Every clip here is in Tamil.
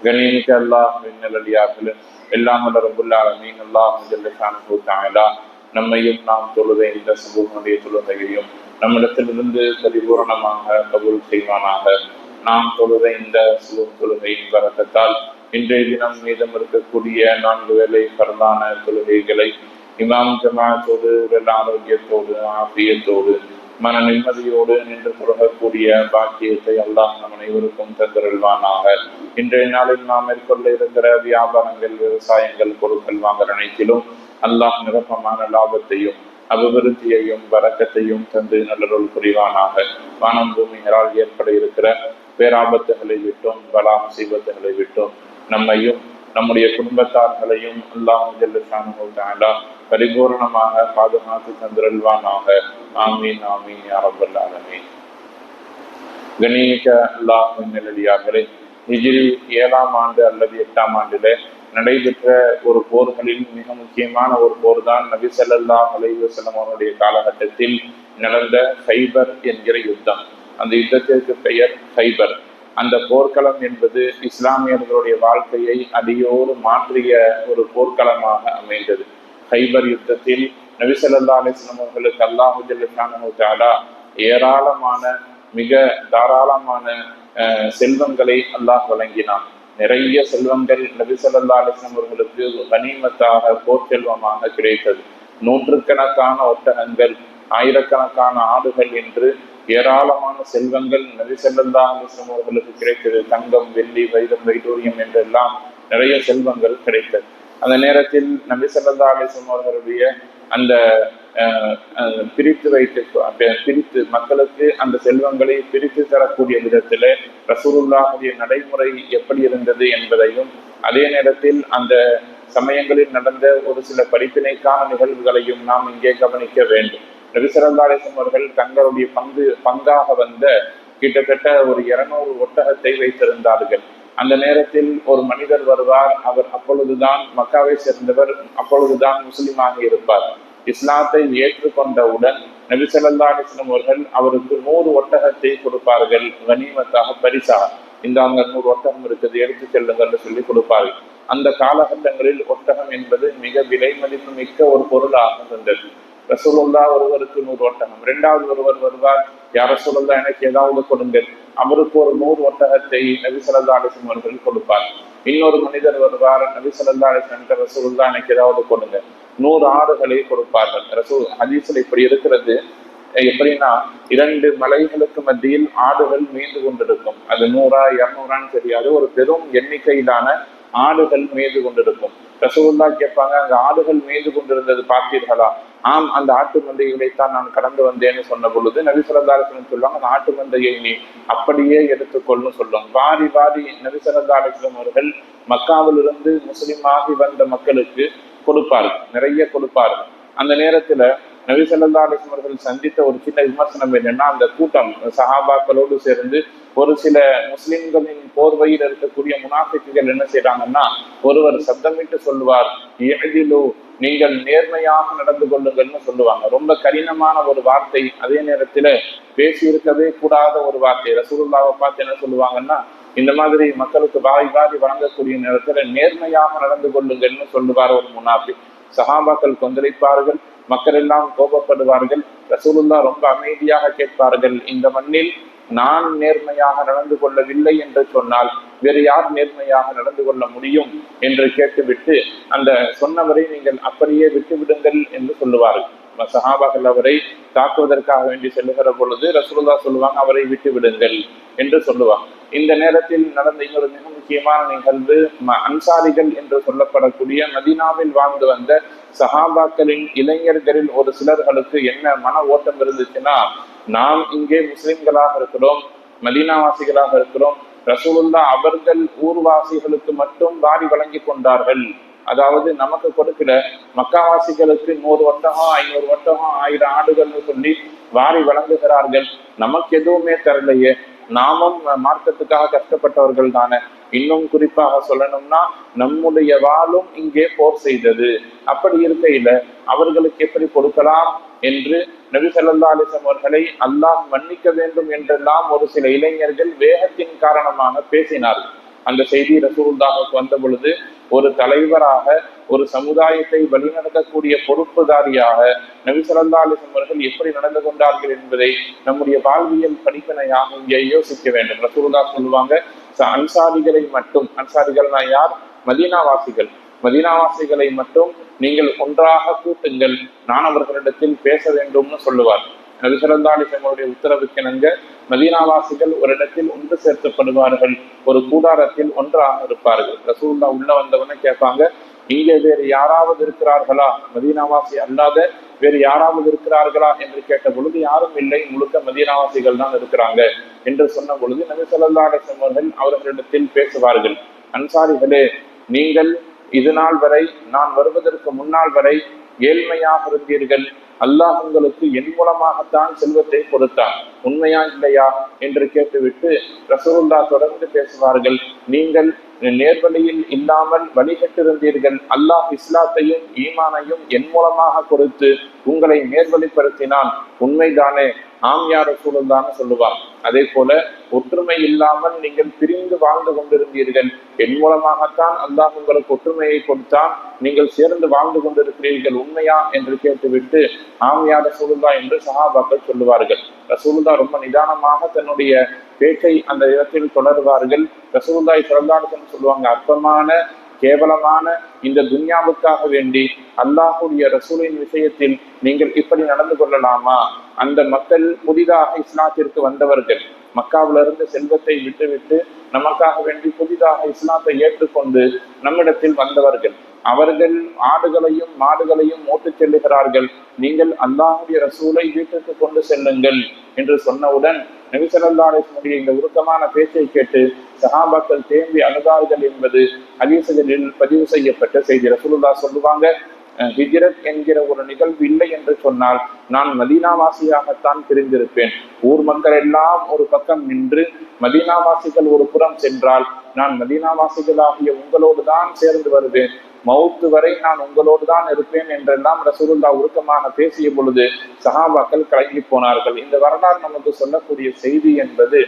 கணினிக்கு அல்லாஹ்வின் நல்லடியார்களே, எல்லாம் வல்ல ரப்புல் ஆலமீன் அல்லாஹ் ஜல்ல ஷானுஹு தஆலா நம்மையும் நாம் தொழுத இந்த சமூகனுடைய தொழுகையையும் நம்மிடத்திலிருந்து பரிபூரணமாக கபூல் செய்வானாக. நாம் தொழுத இந்த தொழுகையின் வரக்கத்தால் இன்றைய தினம் மீதம் இருக்கக்கூடிய 4 வேளை பரதான தொழுகைகளை இமாம் ஜமாஅத்தோடு உடல் ஆரோக்கியத்தோடு ஆஃபியத்தோடு மன நிம்மதியோடு நின்று தொழக்கூடிய பாக்கியத்தை அல்லாஹ் நம் அனைவருக்கும் தந்தருள்வானாக. இன்றைய நாளில் நாம் மேற்கொள்ள இருக்கிற வியாபாரங்கள், விவசாயங்கள், பொருட்கள் வாங்கல் அனைத்திலும் அல்லாஹ் நிரப்பமான லாபத்தையும் அபிவிருத்தியையும் வரக்கத்தையும் தந்து நல்லருள் புரிவானாக. வானம் பூமிகளால் ஏற்பட இருக்கிற பேராபத்துகளை விட்டும் பலா முசீபத்துகளை விட்டும் நம்மையும் நம்முடைய குடும்பத்தார்களையும் அல்லாஹ் ஜல்ல ஷானுஹு தஆலா பரிபூர்ணமாக பாதுகாத்து தந்திருள்வானாக. ஆமீன் ஆமீன் யா ரப்பல் ஆலமீன். கண்ணியமிக்க அல்லாஹ்வின் நல்லடியார்களே, ஹிஜ்ரி 7ஆம் ஆண்டு அல்லது 8ஆம் ஆண்டிலே நடைபெற்ற ஒரு போர்களில் மிக முக்கியமான ஒரு போர் தான் நபி ஸல்லல்லாஹு அலைஹி வஸல்லம் அவருடைய காலகட்டத்தில் நடந்த ஹைபர் என்கிற யுத்தம். அந்த யுத்தத்திற்கு பெயர் ஹைபர். அந்த போர்க்களம் என்பது இஸ்லாமியர்களுடைய வாழ்க்கையை அடியோடு மாற்றிய ஒரு போர்க்களமாக அமைந்தது. ஹைபர் யுத்தத்தில் நபி ஸல்லல்லாஹு அலைஹி வஸல்லம் அவர்களுக்கு அல்லாஹ் ஜல்ல ஷானுஹு தஆலா ஏராளமான மிக தாராளமான செல்வங்களை அல்லாஹ் வழங்கினான். நிறைய செல்வங்கள் நபி ஸல்லல்லாஹு அலைஹி வஸல்லம் அவர்களுக்கு கனிமத்தாக போர் செல்வமாக கிடைத்தது. நூற்றுக்கணக்கான ஒட்டகங்கள், ஆயிரக்கணக்கான ஆடுகள் என்று ஏராளமான செல்வங்கள் நபி ஸல்லல்லாஹு அலைஹி வஸல்லம் அவர்களுக்கு கிடைத்தது. தங்கம், வெள்ளி, வைரம், வைடூரியம் என்றெல்லாம் நிறைய செல்வங்கள் கிடைத்தது. அந்த நேரத்தில் நபி ஸல்லல்லாஹு அலைஹி வஸல்லம் அவர்களுடைய அந்த பிரித்து மக்களுக்கு அந்த செல்வங்களை பிரித்து தரக்கூடிய விதத்தில் ரசூலுல்லாஹுடைய நடைமுறை எப்படி இருந்தது என்பதையும், அதே நேரத்தில் அந்த சமயங்களில் நடந்த ஒரு சில படிப்பினைக்கான நிகழ்வுகளையும் நாம் இங்கே கவனிக்க வேண்டும். நபி ஸல்லல்லாஹு அலைஹி வஸல்லம் அவர்கள் தங்களுடைய பங்காக வந்த கிட்டத்தட்ட ஒரு 200 ஒட்டகத்தை வைத்திருந்தார்கள். அந்த நேரத்தில் ஒரு மனிதர் வருவார். அவர் அப்பொழுதுதான் மக்காவை சேர்ந்தவர், அப்பொழுதுதான் முஸ்லிமாக இருப்பார். இஸ்லாத்தை ஏற்றுக்கொண்டவுடன் நபி ஸல்லல்லாஹு அலைஹி வஸல்லம் அவர்கள் அவருக்கு 100 ஒட்டகத்தை கொடுப்பார்கள், கனிமத்தாக, பரிசாக. இந்த அங்க 100 ஒட்டகம் இருக்குது, எடுத்து செல்லுங்கள் சொல்லி கொடுப்பார்கள். அந்த காலகட்டங்களில் ஒட்டகம் என்பது மிக விலை மதிப்பு மிக்க ஒரு பொருளாக இருந்தது. ரசூலுல்லாஹ் ஒருவருக்கு 100 ஒட்டகம். 2வது ஒருவர் வருவார், யார் ரசூலுல்லாஹ் எனக்கு ஏதாவது கொடுங்கள். அவருக்கு ஒரு 100 ஒட்டகத்தை நபி ஸல்லல்லாஹு அலைஹி வஸல்லம் அவர்கள் கொடுப்பார். இன்னொரு மனிதர் வருவார், நபி ஸல்லல்லாஹு அலைஹி வஸல்லம் ரசூலுல்லாஹ் எனக்கு ஏதாவது கொடுங்க. 100 ஆடுகளை கொடுப்பார்கள். ரசூல் ஹதீஸ்ல இப்படி இருக்கிறது, எப்படின்னா 2 மலைகளுக்கு மத்தியில் ஆடுகள் மேய்ந்து கொண்டிருக்கும். அது 100 200 தெரியாது, ஒரு பெரும் எண்ணிக்கையிலான ஆடுகள் மேய்ந்து கொண்டிருக்கும். ரசூலுல்லாஹ் கேட்பாங்க, அங்க ஆடுகள் மேய்ந்து கொண்டிருந்தது பார்த்தீர்களா? ஆம், அந்த ஆட்டு மந்தைகளைத்தான் நான் கடந்து வந்தேன்னு சொன்ன பொழுது நபி ஸல்லல்லாஹு அலைஹி வஸல்லம் சொல்லுவாங்க, அந்த ஆட்டு மந்தையை நீ அப்படியே எடுத்துக்கொள்னு சொல்லுவாங்க. வாரி வாரி நபி ஸல்லல்லாஹு அலைஹி வஸல்லம் அவர்கள் மக்காவிலிருந்து முஸ்லிமாகி வந்த மக்களுக்கு கொடுப்பார்கள், நிறைய கொடுப்பார்கள். அந்த நேரத்துல நபி ஸல்லல்லாஹு அலைஹி வஸல்லம் அவர்கள் சந்தித்த ஒரு சின்ன விமர்சனம் என்னன்னா, அந்த கூட்டம் சஹாபாக்களோடு சேர்ந்து ஒரு சில முஸ்லிம்களின் போர்வையில் இருக்கக்கூடிய முனாஃபிக்குகள் என்ன செய்யறாங்கன்னா, ஒருவர் சப்தமிட்டு சொல்லுவார், இஅ்திலு, நீங்கள் நேர்மையாக நடந்து கொள்ளுங்கள்னு சொல்லுவாங்க. ரொம்ப கடினமான ஒரு வார்த்தை, அதே நேரத்துல பேசி இருக்கவே கூடாத ஒரு வார்த்தை. ரசூலுல்லாஹ்வை பார்த்து என்ன சொல்லுவாங்கன்னா, இந்த மாதிரி மக்களுக்கு வாரி வாரி வழங்கக்கூடிய நேரத்துல நேர்மையாக நடந்து கொள்ளுங்கள்னு சொல்லுவார் ஒரு முனாஃபிக். சஹாபாக்கள் கொந்தளிப்பார்கள், மக்கள் எல்லாம் கோபப்படுவார்கள். ரசூலுல்லாஹ் ரொம்ப அமைதியாக கேட்பார்கள், இந்த மண்ணில் நான் நேர்மையாக நடந்து கொள்ளவில்லை என்று சொன்னால் வேறு யார் நேர்மையாக நடந்து கொள்ள முடியும் என்று கேட்டுவிட்டு அந்த சொன்னவரை நீங்கள் அப்படியே விட்டுவிடுங்கள் என்று சொல்லுவார்கள். சஹாபாக்கள் அவரை தாக்குவதற்காக வேண்டி செல்லுகிற பொழுது ரசூலுல்லாஹ் சொல்லுவாங்க, அவரை விட்டு விடுங்கள் என்று சொல்லுவாங்க. இந்த நேரத்தில் நடந்த இன்னொரு மிக முக்கியமான நிகழ்வு, அன்சாரிகள் என்று சொல்லப்படக்கூடிய மதீனாவில் வாழ்ந்து வந்த சஹாபாக்களின் இளைஞர்களில் ஒரு சிலர்களுக்கு என்ன மன ஓட்டம் இருந்துச்சுன்னா, நாம் இங்கே முஸ்லிம்களாக இருக்கிறோம், மதீனாவாசிகளாக இருக்கிறோம், ரசூலுல்லாஹ் அவர்கள் ஊர்வாசிகளுக்கு மட்டும் வாரி வழங்கி கொண்டார்கள், அதாவது நமக்கு கொடுக்கல. மக்காவாசிகளுக்கு 100 ஒட்டகம், 500 ஒட்டகம், 1000 ஆடுகள்னு சொல்லி வாரி வழங்குகிறார்கள், நமக்கு எதுவுமே தரலையே, நாமும் மார்க்கத்துக்காக கஷ்டப்பட்டவர்கள் தானே. இன்னும் குறிப்பாக சொல்லணும்னா, நம்முடைய வாளும் இங்கே போர் செய்தது. அப்படி இருக்கையில அவர்களுக்கு எப்படி கொடுக்கலாம் என்று நபி ஸல்லல்லாஹு அலைஹி வஸல்லம் அவர்களை அல்லாஹ் மன்னிக்க வேண்டும் என்றெல்லாம் ஒரு சில இளைஞர்கள் வேகத்தின் காரணமாக பேசினார்கள். அந்த செய்தி ரசூலுல்லாஹுக்கு வந்த பொழுது ஒரு தலைவராக ஒரு சமுதாயத்தை வழிநடத்தக்கூடிய பொறுப்புதாரியாக நபி ஸல்லல்லாஹு அலைஹி வஸல்லம் அவர்கள் எப்படி நடந்து கொண்டார்கள் என்பதை நம்முடைய வாழ்வியல் படிப்பினையாக இங்கே யோசிக்க வேண்டும். ரசூலுல்லாஹ் சொல்லுவாங்க, அன்சாரிகளை மட்டும், அன்சாரிகள்னா யார்? மதீனாவாசிகள். மதீனாவாசிகளை மட்டும் நீங்கள் ஒன்றாக கூட்டுங்கள், நான் அவர்களிடத்தில் பேச வேண்டும்னு சொல்லுவார். நபி ஸல்லல்லாஹு அலைஹி வஸல்லம் உத்தரவுக்கிணங்க மதீனாவாசிகள் ஒரு இடத்தில் ஒன்று சேர்க்கப்படுவார்கள், ஒரு கூடாரத்தில் ஒன்றாக இருப்பார்கள். ரசூலுல்லாஹ் உள்ள வந்தவன கேட்பாங்க, இங்கே வேறு யாராவது இருக்கிறார்களா, மதீனாவாசி அல்லாத வேறு யாராவது இருக்கிறார்களா என்று கேட்ட பொழுது யாரும் இல்லை, முழுக்க மதீனாவாசிகள் தான் இருக்கிறாங்க என்று சொன்ன பொழுது நபி ஸல்லல்லாஹு அலைஹி வஸல்லம் அவர்களிடத்தில் பேசுவார்கள், அன்சாரிகளே, நீங்கள் இது நாள் வரை, நான் வருவதற்கு முன்னால் வரை ஏழ்மையாக இருந்தீர்கள், அல்லாஹ் உங்களுக்கு என் மூலமாகத்தான் செல்வத்தை கொடுத்தான், உண்மையா இல்லையா என்று கேட்டுவிட்டு ரசூலுல்லாஹ் தொடர்ந்து பேசுவார்கள், நீங்கள் நேர்வழியில் இல்லாமல் வழிகட்டிருந்தீர்கள், அல்லாஹ் இஸ்லாத்தையும் ஈமானையும் என் மூலமாக கொடுத்து உங்களை நேர்வழிப்படுத்தினான், உண்மைதானே? ஆம் யா ரசூலுல்லாஹ்னு சொல்லுவார். அதே போல ஒற்றுமை இல்லாமல் நீங்கள் பிரிந்து வாழ்ந்து கொண்டிருந்தீர்கள், என் மூலமாகத்தான் அல்லாஹ் உங்களுக்கு ஒற்றுமையை கொடுத்தான், நீங்கள் சேர்ந்து வாழ்ந்து கொண்டிருக்கிறீர்கள், உண்மையா என்று கேட்டுவிட்டு ஆம் யா ரசூலுல்லாஹ் என்று சஹாபாக்கள் சொல்லுவார்கள். ரசூலுல்லாஹ் ரொம்ப நிதானமாக தன்னுடைய பேச்சை அந்த இடத்தில் தொடர்வார்கள். ரசூலுல்லாஹி ஸல்லல்லாஹு அலைஹி வஸல்லம் சொல்லுவாங்க, அற்பமான கேவலமான இந்த துன்யாவுக்காக வேண்டி அல்லாஹுடைய ரசூலின் விஷயத்தில் நீங்கள் இப்படி நடந்து கொள்ளலாமா? அந்த மக்கள் புதிதாக இஸ்லாத்திற்கு வந்தவர்கள், மக்காவிலிருந்து செல்வத்தை விட்டுவிட்டு நமக்காக வேண்டி புதிதாக இஸ்லாத்தை ஏற்றுக்கொண்டு நம்மிடத்தில் வந்தவர்கள், அவர்கள் ஆடுகளையும் மாடுகளையும் ஓட்டுச் செல்லுகிறார்கள், நீங்கள் அல்லாஹுடைய ரசூலை வீட்டுக்கு கொண்டு செல்லுங்கள் என்று சொன்னவுடன் நபி ஸல்லல்லாஹு அலைஹி வஸல்லம் இந்த உருக்கமான பேச்சை கேட்டு சஹாபாக்கள் தேம்பி அழுதார்கள் என்பது ஹதீஸ்களில் பதிவு செய்யப்பட்ட செய்தி. ரசூலுல்லாஹ் சொல்லுவாங்க, ஹிஜ்ரத் என்கிற ஒரு நிகழ்வு இல்லை என்று சொன்னால் நான் மதீனாவாசியாகத்தான் பிரிந்திருப்பேன். ஊர் மக்கள் எல்லாம் ஒரு பக்கம் நின்று மதீனாவாசிகள் ஒரு புறம் சென்றால் நான் மதீனாவாசிகளாகிய உங்களோடு தான் சேர்ந்து வருவேன், மௌத்து வரை நான் உங்களோடு தான் இருப்பேன் என்றெல்லாம் ரசூலுல்லாஹ் உருக்கமாக பேசிய பொழுது சஹாபாக்கள் கலங்கி போனார்கள். இந்த வரலாறு நமக்கு சொல்லக்கூடிய செய்தி என்பது,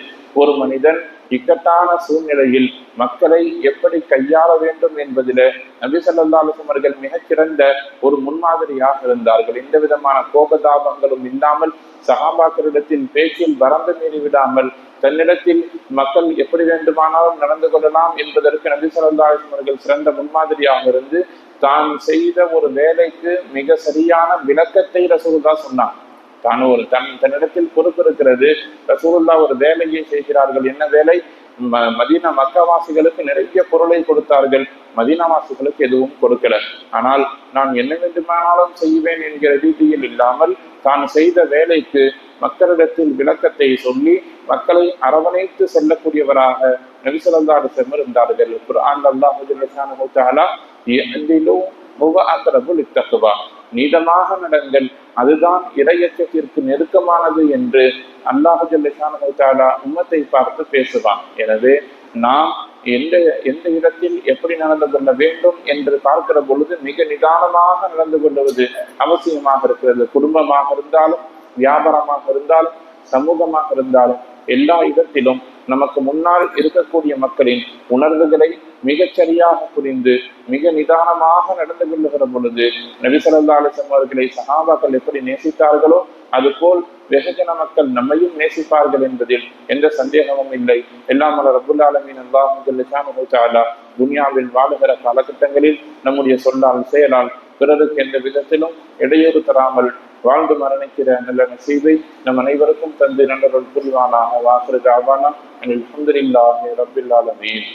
ஒரு மனிதன் இக்கட்டான சூழ்நிலையில் மக்களை எப்படி கையாள வேண்டும் என்பதில நபி ஸல்லல்லாஹு அலைஹி வஸல்லம் அவர்கள் மிகச்சிறந்த ஒரு முன்மாதிரியாக இருந்தார்கள். எந்த விதமான கோபதாபங்களும் இல்லாமல் சஹாபாக்களிடத்தில் பேச்சில் வரம்பு மீறி விடாமல் தன்னிடத்தில் மக்கள் எப்படி வேண்டுமானாலும் நடந்து கொள்ளலாம் என்பதற்கு நபி ஸல்லல்லாஹு அலைஹி வஸல்லம் அவர்கள் சிறந்த முன்மாதிரியாக இருந்து தான் செய்த ஒரு வேலைக்கு மிக சரியான விளக்கத்தை ரசூலுல்லாஹ் சொன்னார். தன்னிடத்தில் பொறுப்பு இருக்கிறது, ரசூலுல்லாஹ் ஒரு வேலையை செய்கிறார்கள். என்ன வேலை? மதீனா மக்காவாசிகளுக்கு நிறைய பொருளை கொடுத்தார்கள், மதீனாவாசிகளுக்கு எதுவும் கொடுக்கல. ஆனால் நான் என்ன வேண்டுமானாலும் செய்வேன் என்கிற ரீதியில் இல்லாமல் தான் செய்த வேலைக்கு மக்களிடத்தில் விளக்கத்தை சொல்லி மக்களை அரவணைத்து செல்லக்கூடியவராக நபி ஸல்லல்லாஹு அலைஹி வஸல்லம் இருந்தார்கள். குர்ஆன் அல்லாஹ் ஜல்லல்லாஹு தஆலா யஹ்திலு ஹுவ அக்ரபு லித்தக்வா, நீதமாக நடங்கள், அதுதான் இறையச்சத்திற்கு நெருக்கமானது என்று அல்லாஹ் ஜல்லல்லாஹு தஆலா உம்மத்தை பார்த்து பேசுவான். எனவே நாம் எந்த இடத்தில் எப்படி நடந்து கொள்ள வேண்டும் என்று பார்க்கிற பொழுது மிக நிதானமாக நடந்து கொள்வது அவசியமாக இருக்கிறது. குடும்பமாக இருந்தாலும், வியாபாரமாக இருந்தாலும், சமூகமாக இருந்தாலும், எல்லா இடத்திலும் நமக்கு முன்னால் இருக்கக்கூடிய மக்களின் உணர்வுகளை மிகச்சரியாக புரிந்து மிக நிதானமாக நடந்து கொள்ளுகிற பொழுது நபி ஸல்லல்லாஹு அலைஹி வஸல்லம் அவர்களை சஹாபாக்கள் எப்படி நேசித்தார்களோ அதுபோல் வெகுஜன மக்கள் நம்மையும் நேசிப்பார்கள் என்பதில் எந்த சந்தேகமும் இல்லை. எல்லாம் வல்ல ரப்புல் ஆலமீன் அல்லாஹ் ஜல்லல்லாஹு தஆலா துன்யாவில் வாழுகிற காலகட்டங்களில் நம்முடைய சொல்லால் செயலால் பிறருக்கு எந்த விதத்திலும் இடையூறு தராமல் வாழ்ந்து மரணிக்கிற நல்ல நசீபை நம் அனைவருக்கும் தந்து நல்லவர்கள் புரிவானாக. வாஹிரு தஅவானா அல்ஹம்துலில்லாஹி ரப்பில் ஆலமீன்.